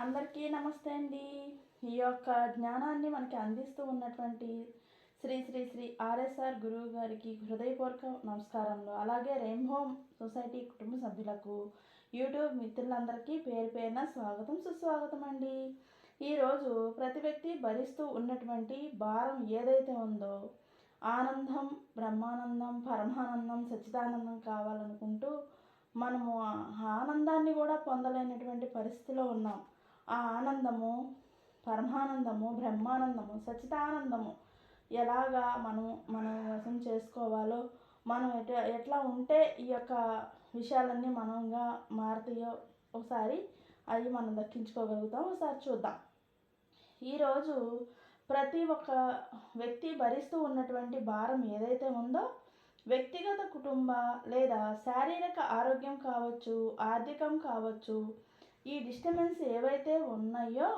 అందరికీ నమస్తే అండి. ఈ యొక్క జ్ఞానాన్ని మనకి అందిస్తూ ఉన్నటువంటి శ్రీ శ్రీ శ్రీ ఆర్ఎస్ఆర్ గురువు గారికి హృదయపూర్వక నమస్కారములు. అలాగే హోమ్ సొసైటీ కుటుంబ సభ్యులకు, యూట్యూబ్ మిత్రులందరికీ పేరు పేరున స్వాగతం సుస్వాగతం అండి. ఈరోజు ప్రతి వ్యక్తి భరిస్తూ ఉన్నటువంటి భారం ఏదైతే ఉందో, ఆనందం, బ్రహ్మానందం, పరమానందం, సచ్చిదానందం కావాలనుకుంటూ మనము ఆనందాన్ని కూడా పొందలేనటువంటి పరిస్థితిలో ఉన్నాం. ఆ ఆనందము, పరమానందము, బ్రహ్మానందము, సచ్చిదానందము ఎలాగా మన వశం చేసుకోవాలో, మనం ఎట్లా ఉంటే ఈ యొక్క విషయాలన్నీ మనంగా మారుతాయో ఒకసారి అవి మనం దక్కించుకోగలుగుతాం. ఒకసారి చూద్దాం. ఈరోజు ప్రతి ఒక్క వ్యక్తి భరిస్తూ ఉన్నటువంటి భారం ఏదైతే ఉందో, వ్యక్తిగత, కుటుంబ లేదా శారీరక ఆరోగ్యం కావచ్చు, ఆర్థికం కావచ్చు, ఈ డిస్టర్బెన్స్ ఏవైతే ఉన్నాయో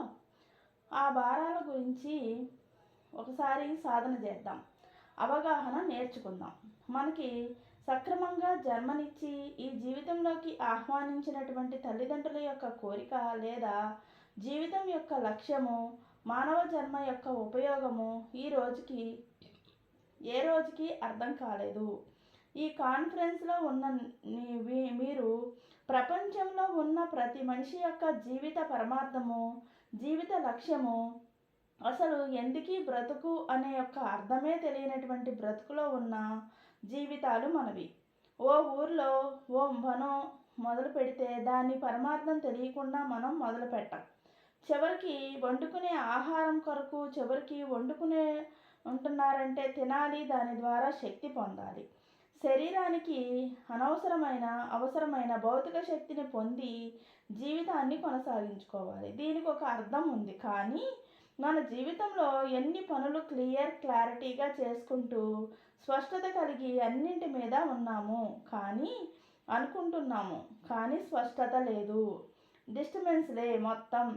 ఆ భారాల గురించి ఒకసారి సాధన చేద్దాం, అవగాహన నేర్చుకుందాం. మనకి సక్రమంగా జన్మనిచ్చి ఈ జీవితంలోకి ఆహ్వానించినటువంటి తల్లిదండ్రుల యొక్క కోరిక లేదా జీవితం యొక్క లక్ష్యము, మానవ జన్మ యొక్క ఉపయోగము ఏ రోజుకి అర్థం కాలేదు. ఈ కాన్ఫరెన్స్లో ఉన్న మీరు ప్రపంచంలో ఉన్న ప్రతి మనిషి యొక్క జీవిత పరమార్థము, జీవిత లక్ష్యము, అసలు ఎందుకీ బ్రతుకు అనే యొక్క అర్థమే తెలియనటువంటి బ్రతుకులో ఉన్న జీవితాలు మనవి. ఓ ఊర్లో ఓ పనం మొదలు పెడితే దాని పరమార్థం తెలియకుండా మనం మొదలు పెట్టం. చివరికి వండుకునే ఆహారం కొరకు వండుకునే ఉంటున్నారంటే తినాలి, దాని ద్వారా శక్తి పొందాలి. శరీరానికి అవసరమైన భౌతిక శక్తిని పొంది జీవితాన్ని కొనసాగించుకోవాలి. దీనికి ఒక అర్థం ఉంది. కానీ మన జీవితంలో ఎన్ని పనులు క్లారిటీగా చేసుకుంటూ స్పష్టత కలిగి అన్నింటి మీద ఉన్నాము, కానీ అనుకుంటున్నాము, కానీ స్పష్టత లేదు. డిస్టర్బెన్స్లే మొత్తం.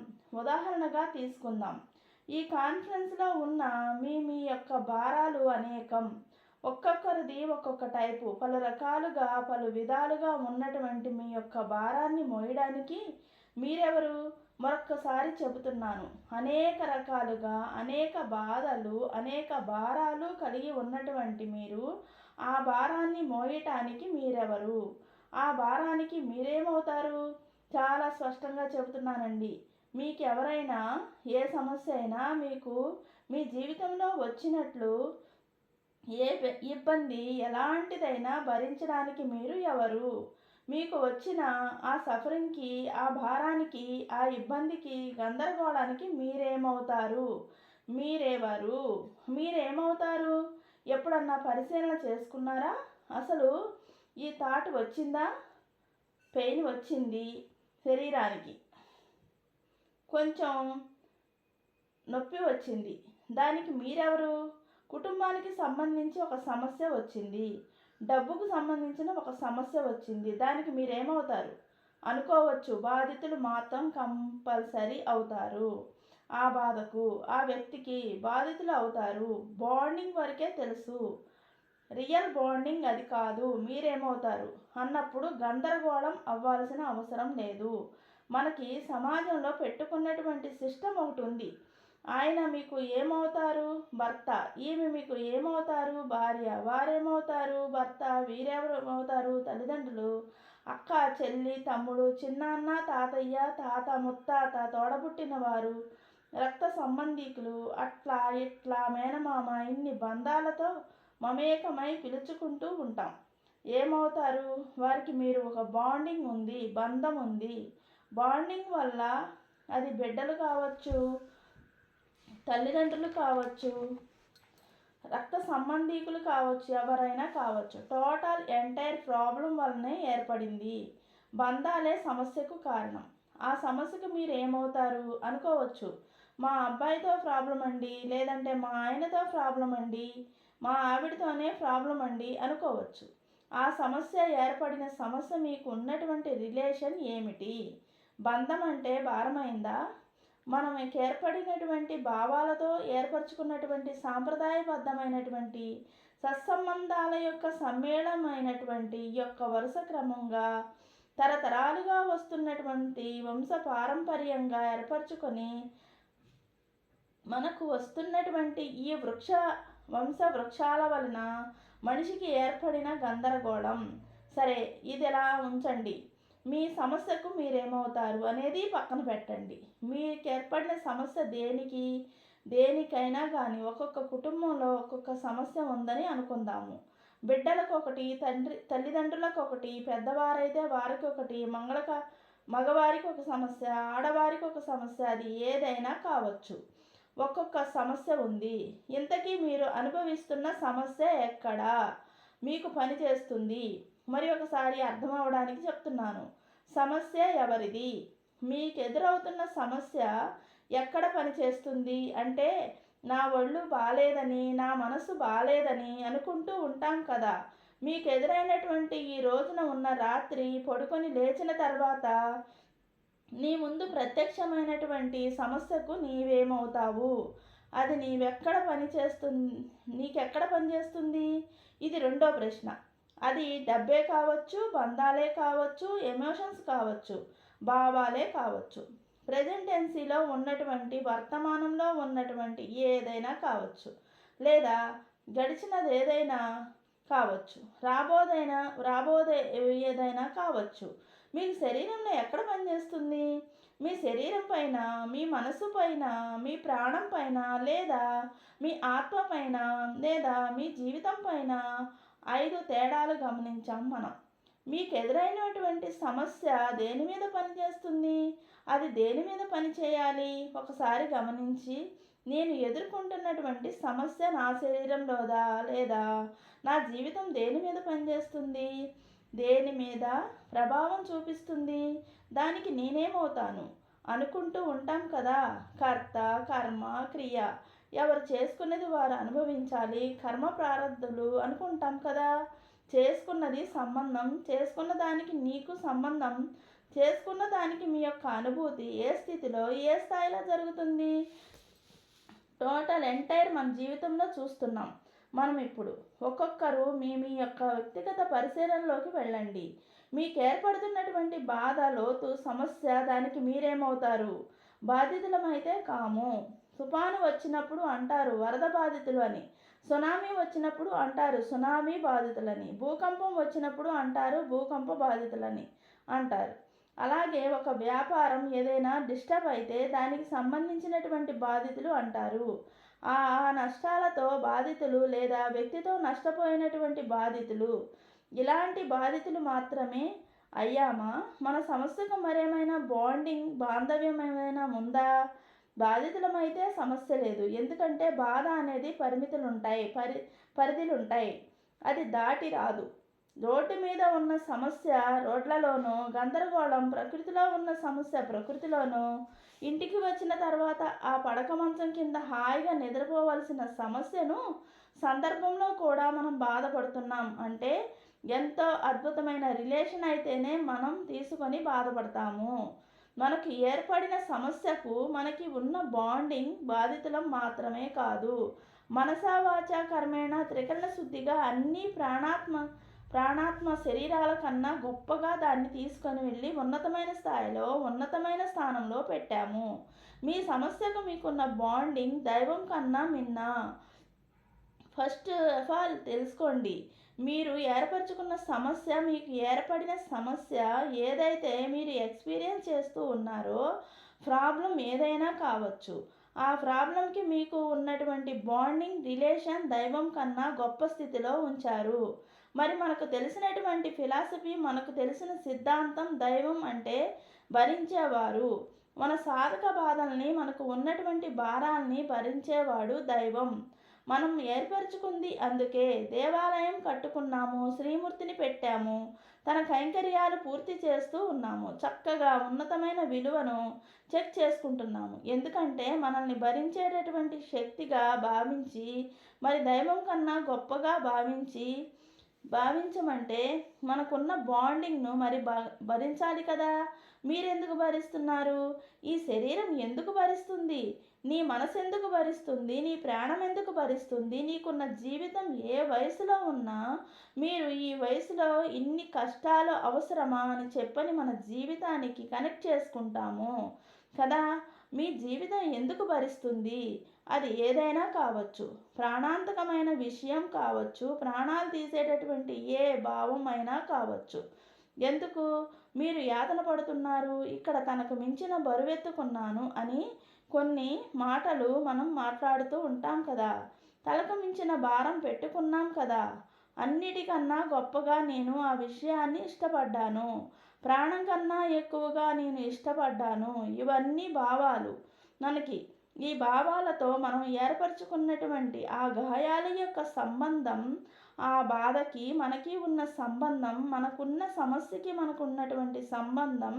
ఉదాహరణగా తీసుకుందాం. ఈ కాన్ఫరెన్స్లో ఉన్న మీ యొక్క భారాలు అనేకం. ఒక్కొక్కరిది ఒక్కొక్క టైపు, పలు రకాలుగా, పలు విధాలుగా ఉన్నటువంటి మీ యొక్క భారాన్ని మోయడానికి మీరెవరు? మరొక్కసారి చెబుతున్నాను, అనేక రకాలుగా, అనేక బాధలు, అనేక భారాలు కలిగి ఉన్నటువంటి మీరు ఆ భారాన్ని మోయటానికి మీరెవరు? ఆ భారానికి మీరేమవుతారు? చాలా స్పష్టంగా చెబుతున్నానండి. మీకు ఎవరైనా ఏ సమస్య అయినా మీకు మీ జీవితంలో వచ్చినట్లు ఏ ఇబ్బంది ఎలాంటిదైనా భరించడానికి మీరు ఎవరు? మీకు వచ్చిన ఆ సఫరింగ్కి, ఆ భారానికి, ఆ ఇబ్బందికి, గందరగోళానికి మీరేమవుతారు? మీరెవరు? మీరేమవుతారు? ఎప్పుడన్నా పరిశీలన చేసుకున్నారా? అసలు ఈ థాట్ వచ్చిందా? పెయిన్ వచ్చింది, శరీరానికి కొంచెం నొప్పి వచ్చింది, దానికి మీరెవరు? కుటుంబానికి సంబంధించి ఒక సమస్య వచ్చింది, డబ్బుకు సంబంధించిన ఒక సమస్య వచ్చింది, దానికి మీరేమవుతారు? అనుకోవచ్చు, బాధితులు మాత్రం కంపల్సరీ అవుతారు. ఆ బాధకు, ఆ వ్యక్తికి బాధితులు అవుతారు. బాండింగ్ వరకే తెలుసు, రియల్ బాండింగ్ అది కాదు. మీరేమవుతారు అన్నప్పుడు గందరగోళం అవ్వాల్సిన అవసరం లేదు. మనకి సమాజంలో పెట్టుకున్నటువంటి సిస్టమ్ ఒకటి ఉంది. ఆయన మీకు ఏమవుతారు? భర్త. ఈమె మీకు ఏమవుతారు? భార్య. వారేమవుతారు? భర్త. వీరెవరమవుతారు? తల్లిదండ్రులు, అక్క, చెల్లి, తమ్ముడు, చిన్నాన్న, తాతయ్య, తాత, ముత్తాత, తోడబుట్టిన వారు, రక్త సంబంధీకులు, అట్లా ఇట్లా మేనమామ, ఇన్ని బంధాలతో మమేకమై పిలుచుకుంటూ ఉంటాం. ఏమవుతారు? వారికి మీరు ఒక బాండింగ్ ఉంది, బంధం ఉంది. బాండింగ్ వల్ల అది బిడ్డలు కావచ్చు, తల్లిదండ్రులు కావచ్చు, రక్త సంబంధీకులు కావచ్చు, ఎవరైనా కావచ్చు. టోటల్ ఎంటైర్ ప్రాబ్లం వల్లనే ఏర్పడింది. బంధాలే సమస్యకు కారణం. ఆ సమస్యకు మీరు ఏమవుతారు? అనుకోవచ్చు, మా అబ్బాయితో ప్రాబ్లం అండి, లేదంటే మా ఆయనతో ప్రాబ్లం అండి, మా ఆవిడతోనే ప్రాబ్లం అండి అనుకోవచ్చు. ఆ సమస్య ఏర్పడిన సమస్య మీకు ఉన్నటువంటి రిలేషన్ ఏమిటి? బంధం అంటే భారమైందా? మనం ఏర్పడినటువంటి భావాలతో ఏర్పరచుకున్నటువంటి సాంప్రదాయబద్ధమైనటువంటి సత్సంబంధాల యొక్క సమ్మేళనమైనటువంటి యొక్క వరుస క్రమంగా తరతరాలుగా వస్తున్నటువంటి వంశ పారంపర్యంగా ఏర్పరచుకొని మనకు వస్తున్నటువంటి ఈ వంశ వృక్షాల వలన మనిషికి ఏర్పడిన గందరగోళం. సరే, ఇది ఎలా ఉంచండి. మీ సమస్యకు మీరేమవుతారు అనేది పక్కన పెట్టండి. మీకు ఏర్పడిన సమస్య దేనికైనా కానీ ఒక్కొక్క కుటుంబంలో ఒక్కొక్క సమస్య ఉందని అనుకుందాము. బిడ్డలకు ఒకటి, తల్లిదండ్రులకు ఒకటి, పెద్దవారైతే వారికి ఒకటి, మగవారికి ఒక సమస్య, ఆడవారికి ఒక సమస్య, అది ఏదైనా కావచ్చు. ఒక్కొక్క సమస్య ఉంది. ఇంతకీ మీరు అనుభవిస్తున్న సమస్య ఎక్కడా మీకు పనిచేస్తుంది? మరి ఒకసారి అర్థం అవడానికి చెప్తున్నాను. సమస్య ఎవరిది? మీకు ఎదురవుతున్న సమస్య ఎక్కడ పనిచేస్తుంది అంటే, నా ఒళ్ళు బాలేదని, నా మనసు బాలేదని అనుకుంటూ ఉంటాం కదా. మీకు ఎదురైనటువంటి ఈ రోజున ఉన్న రాత్రి పడుకొని లేచిన తర్వాత నీ ముందు ప్రత్యక్షమైనటువంటి సమస్యకు నీవేమవుతావు? అది నీకెక్కడ పనిచేస్తుంది? ఇది రెండో ప్రశ్న. అది డబ్బే కావచ్చు, బంధాలే కావచ్చు, ఎమోషన్స్ కావచ్చు, భావాలే కావచ్చు, ప్రెజెంట్ టెన్సీలో ఉన్నటువంటి, వర్తమానంలో ఉన్నటువంటి ఏదైనా కావచ్చు, లేదా గడిచినది ఏదైనా కావచ్చు, రాబోదే ఏదైనా కావచ్చు. మీకు శరీరంలో ఎక్కడ పనిచేస్తుంది? మీ శరీరం పైన, మీ మనసు పైన, మీ ప్రాణం పైన, లేదా మీ ఆత్మ పైన, లేదా మీ జీవితం పైన 5 తేడాలు గమనించాం మనం. మీకు ఎదురైనటువంటి సమస్య దేని మీద పనిచేస్తుంది? అది దేని మీద పని చేయాలి? ఒకసారి గమనించి, నేను ఎదుర్కొంటున్నటువంటి సమస్య నా శరీరంలోదా, లేదా నా జీవితం దేని మీద పనిచేస్తుంది, దేని మీద ప్రభావం చూపిస్తుంది, దానికి నేనేమవుతాను అనుకుంటూ ఉంటాం కదా. కర్త, కర్మ, క్రియ. ఎవరు చేసుకున్నది వారు అనుభవించాలి. కర్మ ప్రారంధులు అనుకుంటాం కదా. చేసుకున్నది సంబంధం, చేసుకున్న దానికి నీకు సంబంధం, చేసుకున్న దానికి మీ యొక్క అనుభూతి ఏ స్థితిలో, ఏ స్థాయిలో జరుగుతుంది, టోటల్ ఎంటైర్ మన జీవితంలో చూస్తున్నాం మనం. ఇప్పుడు ఒక్కొక్కరు మీ యొక్క వ్యక్తిగత పరిశీలనలోకి వెళ్ళండి. మీకు ఏర్పడుతున్నటువంటి బాధ, లోతు, సమస్య, దానికి మీరేమవుతారు? బాధితులమైతే కాము. తుఫాను వచ్చినప్పుడు అంటారు వరద బాధితులు అని, సునామీ వచ్చినప్పుడు అంటారు సునామీ బాధితులని, భూకంపం వచ్చినప్పుడు అంటారు భూకంప బాధితులని అంటారు. అలాగే ఒక వ్యాపారం ఏదైనా డిస్టర్బ్ అయితే దానికి సంబంధించినటువంటి బాధితులు అంటారు. ఆ నష్టాలతో బాధితులు, లేదా వ్యక్తితో నష్టపోయినటువంటి బాధితులు. ఇలాంటి బాధితులు మాత్రమే అయ్యామా? మన సమస్యకు మరేమైనా బాంధవ్యం ఏమైనా ఉందా? బాధితులమైతే సమస్య లేదు. ఎందుకంటే బాధ అనేది పరిధులుంటాయి. అది దాటి రాదు. రోడ్డు మీద ఉన్న సమస్య రోడ్లలోనూ, గందరగోళం ప్రకృతిలో ఉన్న సమస్య ప్రకృతిలోనూ, ఇంటికి వచ్చిన తర్వాత ఆ పడక మంచం కింద హాయిగా నిద్రపోవలసిన సమస్యను సందర్భంలో కూడా మనం బాధపడుతున్నాం అంటే ఎంతో అద్భుతమైన రిలేషన్ అయితేనే మనం తీసుకొని బాధపడతాము. మనకు ఏర్పడిన సమస్యకు మనకి ఉన్న బాధితులం మాత్రమే కాదు, మనసా వాచా కర్మేణ త్రికరణ శుద్ధిగా అన్ని ప్రాణాత్మ శరీరాల కన్నా గొప్పగా దాన్ని తీసుకొని వెళ్ళి ఉన్నతమైన స్థాయిలో, ఉన్నతమైన స్థానంలో పెట్టాము. మీ సమస్యకు మీకున్న దైవం కన్నా మిన్న. ఫస్ట్ ఆఫ్ ఆల్ తెలుసుకోండి, మీరు ఏర్పరచుకున్న సమస్య, మీకు ఏర్పడిన సమస్య ఏదైతే మీరు ఎక్స్పీరియన్స్ చేస్తూ ఉన్నారో, ప్రాబ్లం ఏదైనా కావచ్చు, ఆ ప్రాబ్లంకి మీకు ఉన్నటువంటి రిలేషన్ దైవం కన్నా గొప్ప స్థితిలో ఉంచారు. మరి మనకు తెలిసినటువంటి ఫిలాసఫీ, మనకు తెలిసిన సిద్ధాంతం, దైవం అంటే భరించేవారు. మన సాధక బాధల్ని, మనకు ఉన్నటువంటి భారాల్ని భరించేవాడు దైవం. మనం ఏర్పరచుకుంది అందుకే. దేవాలయం కట్టుకున్నాము, శ్రీమూర్తిని పెట్టాము, తన కైంకర్యాలు పూర్తి చేస్తూ ఉన్నాము, చక్కగా ఉన్నతమైన విలువను చెక్ చేసుకుంటున్నాము. ఎందుకంటే మనల్ని భరించేటటువంటి శక్తిగా భావించి, మరి దైవం కన్నా గొప్పగా భావించి భావించమంటే మనకున్న బాండింగ్ను మరి భరించాలి కదా. మీరెందుకు భరిస్తున్నారు? ఈ శరీరం ఎందుకు భరిస్తుంది? నీ మనసు ఎందుకు భరిస్తుంది? నీ ప్రాణం ఎందుకు భరిస్తుంది? నీకున్న జీవితం ఏ వయసులో ఉన్నా మీరు ఈ వయసులో ఇన్ని కష్టాలు అవసరమా అని చెప్పని మన జీవితానికి కనెక్ట్ చేసుకుంటాము కదా. మీ జీవితం ఎందుకు భరిస్తుంది? అది ఏదైనా కావచ్చు, ప్రాణాంతకమైన విషయం కావచ్చు, ప్రాణాలు తీసేటటువంటి ఏ భావం అయినా కావచ్చు. ఎందుకు మీరు యాతన పడుతున్నారు? ఇక్కడ తనకు మించిన బరువెత్తుకున్నాను అని కొన్ని మాటలు మనం మాట్లాడుతూ ఉంటాం కదా. తలకు మించిన భారం పెట్టుకున్నాం కదా. అన్నిటికన్నా గొప్పగా నేను ఆ విషయాన్ని ఇష్టపడ్డాను, ప్రాణం కన్నా ఎక్కువగా నేను ఇష్టపడ్డాను. ఇవన్నీ భావాలు మనకి. ఈ భావాలతో మనం ఏర్పరచుకున్నటువంటి ఆ గాయాల యొక్క సంబంధం, ఆ బాధకి మనకి ఉన్న సంబంధం, మనకున్న సమస్యకి మనకున్నటువంటి సంబంధం,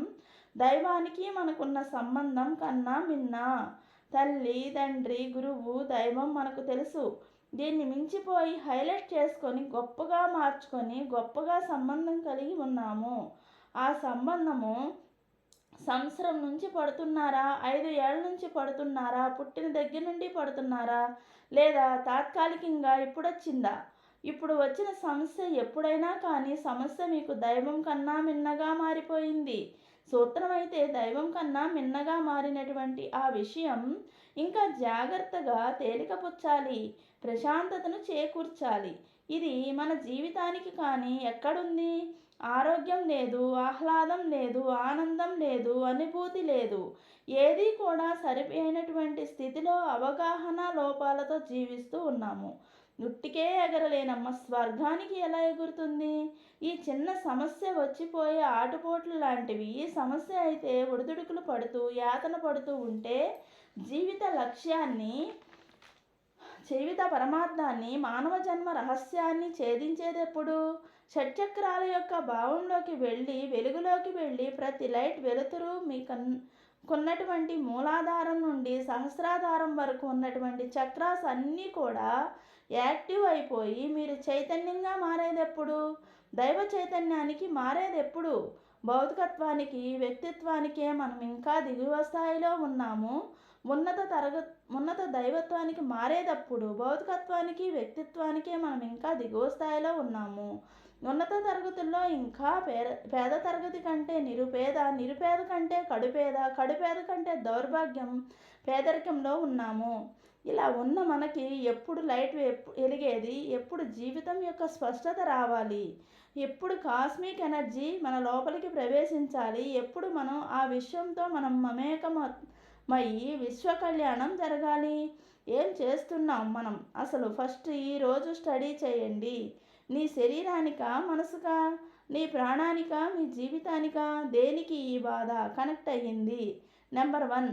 దైవానికి మనకున్న సంబంధం కన్నా మిన్న. తల్లి, తండ్రి, గురువు, దైవం మనకు తెలుసు. దీన్ని మించిపోయి హైలైట్ చేసుకొని గొప్పగా మార్చుకొని గొప్పగా సంబంధం కలిగి ఉన్నాము. ఆ సంబంధము సంవత్సరం నుంచి పడుతున్నారా, 5 ఏళ్ళ నుంచి పడుతున్నారా, పుట్టిన దగ్గర నుండి పడుతున్నారా, లేదా తాత్కాలికంగా ఇప్పుడొచ్చిందా? ఇప్పుడు వచ్చిన సమస్య ఎప్పుడైనా కానీ సమస్య మీకు దైవం కన్నా మిన్నగా మారిపోయింది. సూత్రమైతే దైవం కన్నా మిన్నగా మారినటువంటి ఆ విషయం ఇంకా జాగ్రత్తగా తేలికపుచ్చాలి, ప్రశాంతతను చేకూర్చాలి. ఇది మన జీవితానికి కానీ ఎక్కడుంది? ఆరోగ్యం లేదు, ఆహ్లాదం లేదు, ఆనందం లేదు, అనుభూతి లేదు. ఏదీ కూడా సరిపోయినటువంటి స్థితిలో అవగాహన లోపాలతో జీవిస్తూ ఉన్నాము. ఉట్టికే ఎగరలేనమ్మ, స్వర్గానికి ఎలా ఎగురుతుంది? ఈ చిన్న సమస్య వచ్చిపోయే ఆటుపోట్లు లాంటివి. ఈ సమస్య అయితే ఒడిదుడుకులు పడుతూ యాతన పడుతూ ఉంటే జీవిత లక్ష్యాన్ని, జీవిత పరమార్థాన్ని, మానవ జన్మ రహస్యాన్ని ఛేదించేదెప్పుడు? షట్చక్రాల యొక్క భావంలోకి వెళ్ళి, వెలుగులోకి వెళ్ళి, ప్రతి లైట్ వెలుతురు మీకున్నటువంటి మూలాధారం నుండి సహస్రాధారం వరకు ఉన్నటువంటి చక్రాస్ అన్నీ కూడా యాక్టివ్ అయిపోయి మీరు చైతన్యంగా మారేదెప్పుడు? దైవ చైతన్యానికి మారేదెప్పుడు? భౌతికత్వానికి, వ్యక్తిత్వానికే మనం ఇంకా దిగువ స్థాయిలో ఉన్నాము. ఉన్నత దైవత్వానికి మారేటప్పుడు భౌతికత్వానికి, వ్యక్తిత్వానికే మనం ఇంకా దిగువ స్థాయిలో ఉన్నాము. ఉన్నత తరగతుల్లో ఇంకా పేద తరగతి కంటే నిరుపేద, నిరుపేద కంటే కడుపేద, కడుపేద కంటే దౌర్భాగ్యం, పేదరికంలో ఉన్నాము. ఇలా ఉన్న మనకి ఎప్పుడు లైట్ వెలిగేది? ఎప్పుడు జీవితం యొక్క స్పష్టత రావాలి? ఎప్పుడు కాస్మిక్ ఎనర్జీ మన లోపలికి ప్రవేశించాలి? ఎప్పుడు మనం ఆ విశ్వంతో మనం మమేకమయ్యి విశ్వ కళ్యాణం జరగాలి? ఏం చేస్తున్నాం మనం అసలు? ఫస్ట్ ఈరోజు స్టడీ చేయండి. నీ శరీరానికా, మనసుకా, నీ ప్రాణానికా, మీ జీవితానికా, దేనికి ఈ బాధ కనెక్ట్ అయ్యింది? నెంబర్ 1,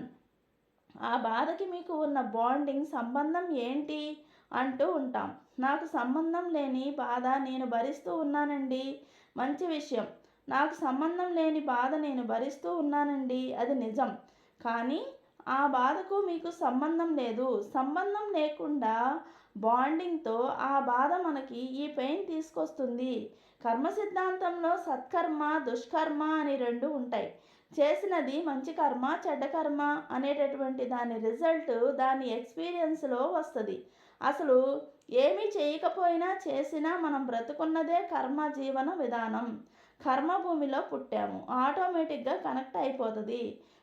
ఆ బాధకి మీకు ఉన్న బాండింగ్ సంబంధం ఏంటి అంటూ ఉంటాం. నాకు సంబంధం లేని బాధ నేను భరిస్తూ ఉన్నానండి. మంచి విషయం. నాకు సంబంధం లేని బాధ నేను భరిస్తూ ఉన్నానండి, అది నిజం. కానీ ఆ బాధకు మీకు సంబంధం లేదు. సంబంధం లేకుండా బాండింగ్తో ఆ బాధ మనకి ఈ పెయిన్ తీసుకొస్తుంది. కర్మ సిద్ధాంతంలో సత్కర్మ, దుష్కర్మ అని 2 ఉంటాయి. చేసినది మంచి కర్మ, చెడ్డ కర్మ అనేటటువంటి దాని రిజల్ట్ దాని ఎక్స్పీరియన్స్లో వస్తుంది. అసలు ఏమీ చేయకపోయినా చేసినా మనం బ్రతుకున్నదే కర్మ జీవన విధానం. కర్మభూమిలో పుట్టాము, ఆటోమేటిక్గా కనెక్ట్ అయిపోతుంది,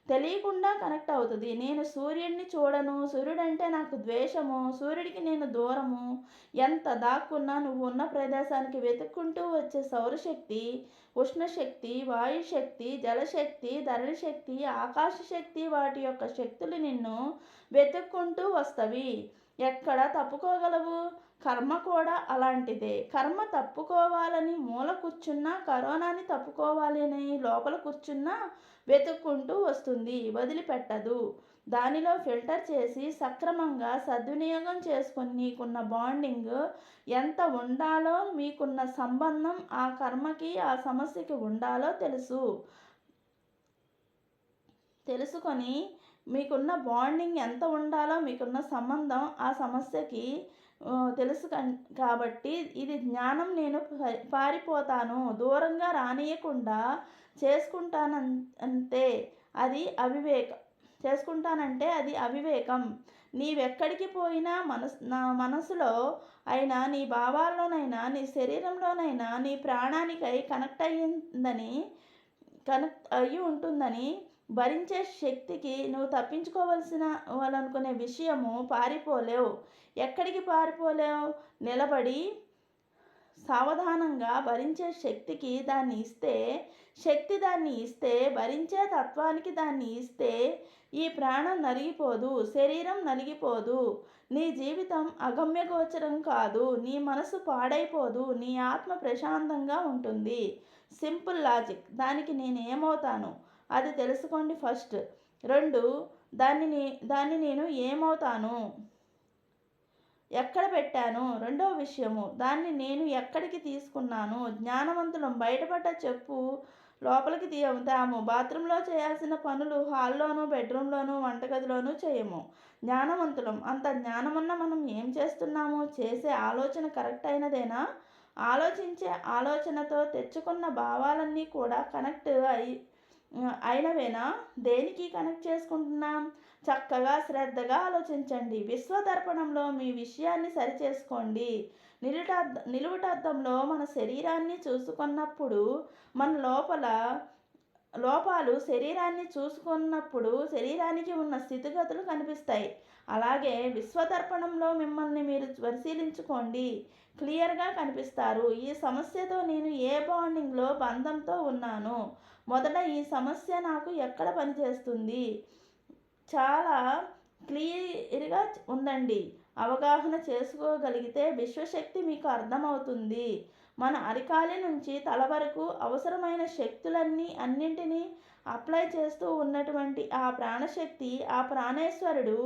తెలియకుండా కనెక్ట్ అవుతుంది. నేను సూర్యుడిని చూడను, సూర్యుడంటే నాకు ద్వేషము, సూర్యుడికి నేను దూరము. ఎంత దాక్కున్నా నువ్వు ఉన్న ప్రదేశానికి వెతుక్కుంటూ వచ్చే సౌరశక్తి, ఉష్ణశక్తి, వాయుశక్తి, జలశక్తి, ధరణి శక్తి, ఆకాశ శక్తి, వాటి యొక్క శక్తులు నిన్ను వెతుక్కుంటూ వస్తవి. ఎక్కడ తప్పుకోగలవు? కర్మ కూడా అలాంటిదే. కర్మ తప్పుకోవాలని మూల కూర్చున్నా, కరోనాని తప్పుకోవాలని లోపల కూర్చున్నా వెతుక్కుంటూ వస్తుంది, వదిలిపెట్టదు. దానిలో ఫిల్టర్ చేసి సక్రమంగా సద్వినియోగం చేసుకొని నీకున్న బాండింగ్ ఎంత ఉండాలో, మీకున్న సంబంధం ఆ కర్మకి, ఆ సమస్యకి ఉండాలో తెలుసుకొని మీకున్న బాండింగ్ ఎంత ఉండాలో, మీకున్న సంబంధం ఆ సమస్యకి తెలుసు కాబట్టి ఇది జ్ఞానం. నేను పారిపోతాను, దూరంగా రానియకుండా చేసుకుంటానంటే అది అవివేకం. చేసుకుంటానంటే అది అవివేకం. నీవెక్కడికి పోయినా నా మనసులో అయినా, నీ భావాల్లోనైనా, నీ శరీరంలోనైనా, నీ ప్రాణానికై కనెక్ట్ అయ్యి ఉంటుందని భరించే శక్తికి నువ్వు తప్పించుకోవలసిన వాళ్ళనుకునే విషయము పారిపోలేవు. ఎక్కడికి పారిపోలేవు? నిలబడి సావధానంగా భరించే శక్తికి దాన్ని ఇస్తే, భరించే తత్వానికి దాన్ని ఇస్తే ఈ ప్రాణం నలిగిపోదు, శరీరం నలిగిపోదు, నీ జీవితం అగమ్యగోచరం కాదు, నీ మనసు పాడైపోదు, నీ ఆత్మ ప్రశాంతంగా ఉంటుంది. Simple logic. దానికి నేను ఏమవుతాను అది తెలుసుకోండి ఫస్ట్. 2, దాన్ని నేను ఏమవుతాను, ఎక్కడ పెట్టాను, రెండవ విషయము. దాన్ని నేను ఎక్కడికి తీసుకున్నాను. జ్ఞానవంతులం బయటపడ్డ చెప్పు లోపలికి తీయతాము. బాత్రూంలో చేయాల్సిన పనులు హాల్లోనూ, బెడ్రూమ్లోనూ, వంటగదిలోనూ చేయము. జ్ఞానవంతులం. అంత జ్ఞానమున్న మనం ఏం చేస్తున్నాము? చేసే ఆలోచన కరెక్ట్ అయినదేనా? ఆలోచించే ఆలోచనతో తెచ్చుకున్న భావాలన్నీ కూడా కనెక్ట్ అయినవేనా? దేనికి కనెక్ట్ చేసుకుంటున్నాం? చక్కగా శ్రద్ధగా ఆలోచించండి. విశ్వదర్పణంలో మీ విషయాన్ని సరిచేసుకోండి. నిలువుటద్దంలో మన శరీరాన్ని చూసుకున్నప్పుడు మన లోపాలు శరీరాన్ని చూసుకున్నప్పుడు శరీరానికి ఉన్న స్థితిగతులు కనిపిస్తాయి. అలాగే విశ్వదర్పణంలో మిమ్మల్ని మీరు పరిశీలించుకోండి. క్లియర్గా కనిపిస్తారు. ఈ సమస్యతో నేను ఏ బంధంతో ఉన్నాను? మొదట ఈ సమస్య నాకు ఎక్కడ పనిచేస్తుంది? చాలా క్లియర్గా ఉందండి. అవగాహన చేసుకోగలిగితే విశ్వశక్తి మీకు అర్థమవుతుంది. మన అరికాలి నుంచి తల వరకు అవసరమైన అన్నింటినీ అప్లై చేస్తూ ఉన్నటువంటి ఆ ప్రాణశక్తి, ఆ ప్రాణేశ్వరుడు,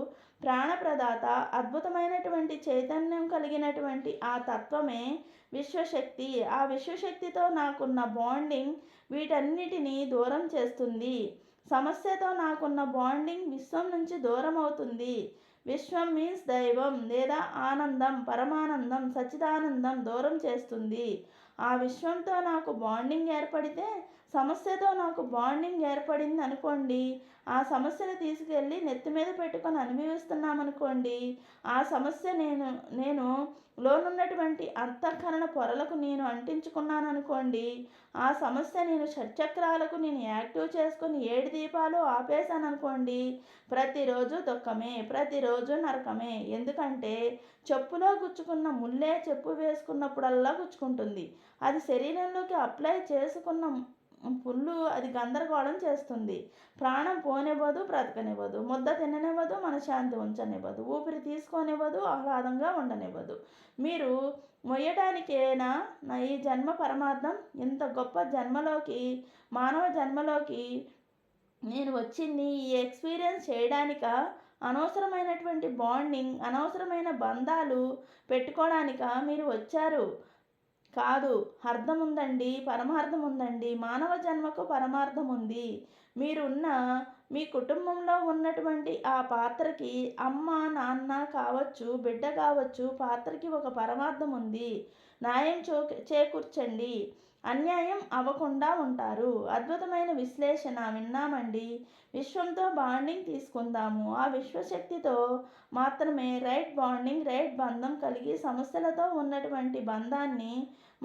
ప్రాణప్రదాత, అద్భుతమైనటువంటి చైతన్యం కలిగినటువంటి ఆ తత్వమే విశ్వశక్తి. ఆ విశ్వశక్తితో నాకున్న బాండింగ్ వీటన్నిటినీ దూరం చేస్తుంది. సమస్యతో నాకున్న బాండింగ్ విశ్వం నుంచి దూరం అవుతుంది. విశ్వం మీన్స్ దైవం లేదా ఆనందం, పరమానందం, సచ్చిదానందం దూరం చేస్తుంది. ఆ విశ్వంతో నాకు బాండింగ్ ఏర్పడితే, సమస్యతో నాకు బాండింగ్ ఏర్పడింది అనుకోండి, ఆ సమస్యను తీసుకెళ్ళి నెత్తి మీద పెట్టుకొని అనుభవిస్తున్నామనుకోండి, ఆ సమస్య నేను లోనున్నటువంటి అంతఃకరణ పొరలకు నేను అంటించుకున్నాను అనుకోండి, ఆ సమస్య నేను షట్చక్రాలకు నేను యాక్టివ్ చేసుకొని 7 దీపాలు ఆపేశాను అనుకోండి, ప్రతిరోజు దుఃఖమే, ప్రతిరోజు నరకమే. ఎందుకంటే చెప్పులో గుచ్చుకున్న ముల్లే చెప్పు వేసుకున్నప్పుడల్లా గుచ్చుకుంటుంది. అది శరీరంలోకి అప్లై చేసుకున్న పుల్లు అది గందరగోళం చేస్తుంది. ప్రాణం పోనివ్వదు, బ్రతకనివ్వదు, ముద్ద తిననివ్వదు, మనశ్శాంతి ఉంచనివ్వదు, ఊపిరి తీసుకోనివ్వదు, ఆహ్లాదంగా ఉండనివ్వదు. మీరు మొయ్యటానికేనా నా ఈ జన్మ పరమార్థం? ఇంత గొప్ప మానవ జన్మలోకి నేను వచ్చింది ఈ ఎక్స్పీరియన్స్ చేయడానిక? అనవసరమైనటువంటి బాండింగ్, అనవసరమైన బంధాలు పెట్టుకోవడానిక మీరు వచ్చారు? కాదు. అర్థం ఉందండి, పరమార్థం ఉందండి. మానవ జన్మకు పరమార్థం ఉంది. మీ కుటుంబంలో ఉన్నటువంటి ఆ పాత్రకి, అమ్మ నాన్న కావచ్చు, బిడ్డ కావచ్చు, పాత్రకి ఒక పరమార్థం ఉంది. న్యాయం చేకూర్చండి, అన్యాయం అవ్వకుండా ఉంటారు. అద్భుతమైన విశ్లేషణ విన్నామండి. విశ్వంతో బాండింగ్ తీసుకుందాము. ఆ విశ్వశక్తితో మాత్రమే రైట్ బాండింగ్, రైట్ బంధం కలిగి సమస్యలతో ఉన్నటువంటి బంధాన్ని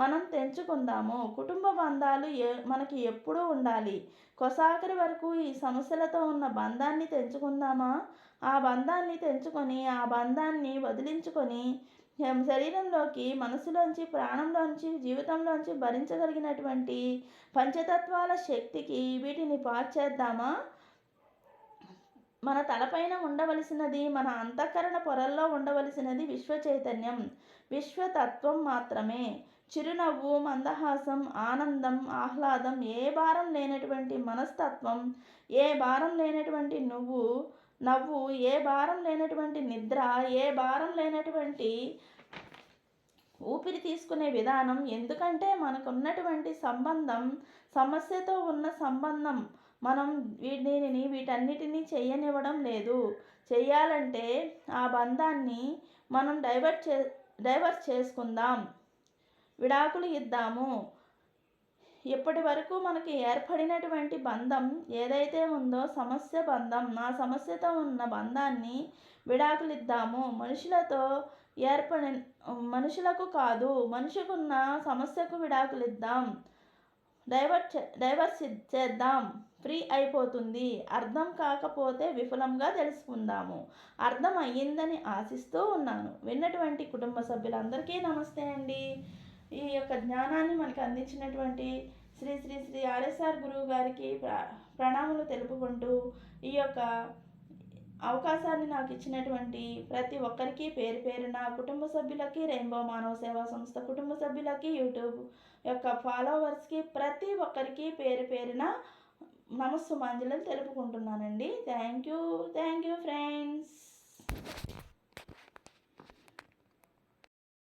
మనం తెంచుకుందాము. కుటుంబ బంధాలు మనకి ఎప్పుడూ ఉండాలి. కొసాకరి వరకు ఈ సమస్యలతో ఉన్న బంధాన్ని తెంచుకుందామా? ఆ బంధాన్ని తెంచుకొని, ఆ బంధాన్ని వదిలించుకొని, శరీరంలోకి, మనసులోంచి, ప్రాణంలోంచి, జీవితంలోంచి భరించగలిగినటువంటి పంచతత్వాల శక్తికి వీటిని చేద్దామా? మన తలపైన ఉండవలసినది, మన అంతఃకరణ పొరల్లో ఉండవలసినది విశ్వ చైతన్యం, విశ్వతత్వం మాత్రమే. చిరునవ్వు, మందహాసం, ఆనందం, ఆహ్లాదం, ఏ భారం లేనటువంటి మనస్తత్వం, ఏ భారం లేనటువంటి నవ్వు, ఏ భారం లేనటువంటి నిద్ర, ఏ భారం లేనటువంటి ఊపిరి తీసుకునే విధానం. ఎందుకంటే మనకున్నటువంటి సంబంధం సమస్యతో ఉన్న సంబంధం. మనం వీటన్నిటినీ చెయ్యనివ్వడం లేదు. చెయ్యాలంటే ఆ బంధాన్ని మనం డైవర్ట్ డైవర్స్ చేసుకుందాం, విడాకులు ఇద్దాము. ఇప్పటి వరకు మనకి ఏర్పడినటువంటి బంధం ఏదైతే ఉందో సమస్య బంధం, నా సమస్యతో ఉన్న బంధాన్ని విడాకులు ఇద్దాము. మనుషులకు కాదు, మనిషికున్న సమస్యకు విడాకులు ఇద్దాం, డైవర్స్ చేద్దాం, ఫ్రీ అయిపోతుంది. అర్థం కాకపోతే విఫలంగా తెలుసుకుందాము. అర్థం అయ్యిందని ఆశిస్తూ ఉన్నాను. విన్నటువంటి కుటుంబ సభ్యులందరికీ నమస్తే అండి. ఈ యొక్క జ్ఞానాన్ని మనకు అందించినటువంటి శ్రీ శ్రీ శ్రీ ఆర్ఎస్ఆర్ గురువు గారికి ప్రణామాలు తెలుపుకుంటూ, ఈ యొక్క అవకాశాన్ని నాకు ఇచ్చినటువంటి ప్రతి ఒక్కరికి పేరు పేరున, కుటుంబ సభ్యులకి, రెయిన్బో మానవ సేవా సంస్థ కుటుంబ సభ్యులకి, యూట్యూబ్ యొక్క ఫాలోవర్స్కి, ప్రతి ఒక్కరికి పేరు పేరున నమస్సుమాంజలు తెలుపుకుంటున్నానండి. Thank you friends.